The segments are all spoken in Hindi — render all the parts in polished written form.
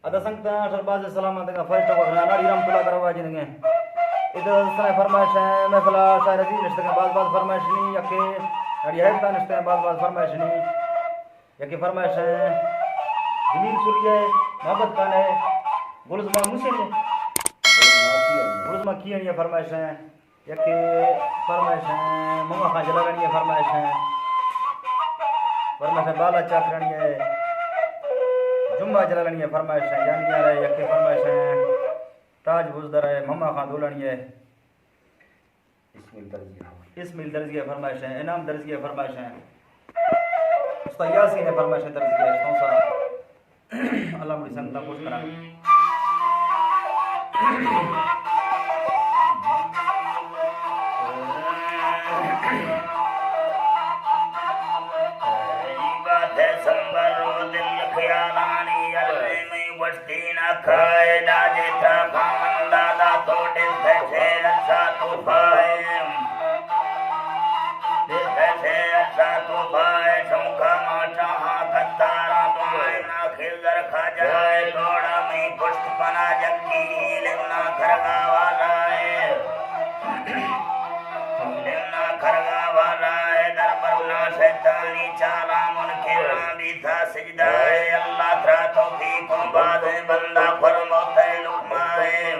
ada sangta शरबाज सलामत का फर्स्ट को नाड़ी राम तुला करवा जिनगे इधर सने फरमाइश है महफिल शायर अजीज निश्ते के बाद फरमाइश नहीं यके अड़ी है ता निश्ते बाद फरमाइश नहीं यके फरमाइश है जमील सूर्य मोहब्बत खान है गुलजमा मुसेन गुलजमा की है फरमाइश है यके फरमाइश है मम्मा खान जलानी है फरमाइश है बाला चाकरानी है जुम्मा जलानी है फरमाइश है यानी यार है यके फरमाइश है ताज बुजदर है मम्मा खान दुलानी है इसमिल दर्जी है फरमाइश है इनाम दर्जी है फरमाइश है उस्ताद यासीन है फरमाइश है दर्जी है कौन सा अल्लाह मुझे संगता खुश करा खाए दादे था खामन दादा तोड़े से अच्छा तो पाए से अच्छा तो पाए शंखा माटा हाँ कत्तारा पाए ना खिलर खा जाए थोड़ा में पुष्ट बना जक्की लेना खरगा वाला है लेना खरगा वाला है दरबार ना शैतानी चाला मुनके ना भी था सजदा है अल्लाह तरा तो भी को बाद बंदा फरमाते लुकमाए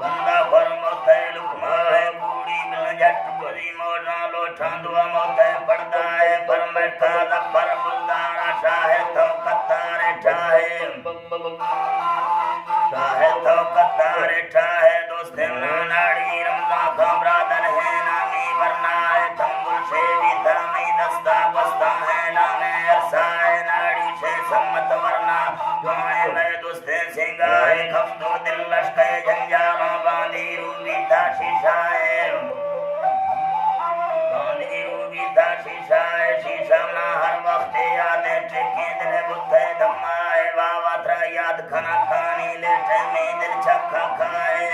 बंदा फरमाते लुकमाए बूढ़ी मिल जट बड़ी मोना लोठा दुआ मोते पड़दा है फरमाता दा पर बुल्दारा शाहे तो कतारे ठाए शाहे तो कतारे ठाए दोस्ते नाड़ी रमजा का ब्रादर है नामी वरना है तंबुल से भी दामी दस्ता बस्ता है नामे अरसाए नाड़ी से सम्मत वरना दुआएं मैं दोस्ते सिंगाए खफ्तो दिल लश्के जंजाला बांधी रूबी शीशाए बांधी रूबी शीशाए शीशा ना हर वक्त याद टेके दिल बुद्धे धमाए बाबा त्रा याद खाना खानी लेटे में दिल छक्का खाए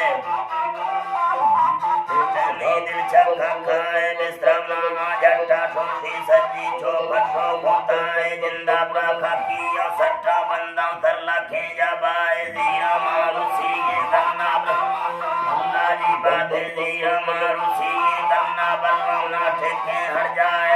दिल छक्का खाए बिस्तर ना जट्टा छोटी सजी चौखट सो होता है जिंदा प्राखा किया सट्टा बंदा कर लखे जबाए जीरा मारूसी ये करना अल्लाह जी बात जीरा मारूसी ये करना बलवाना ठेके हट जाए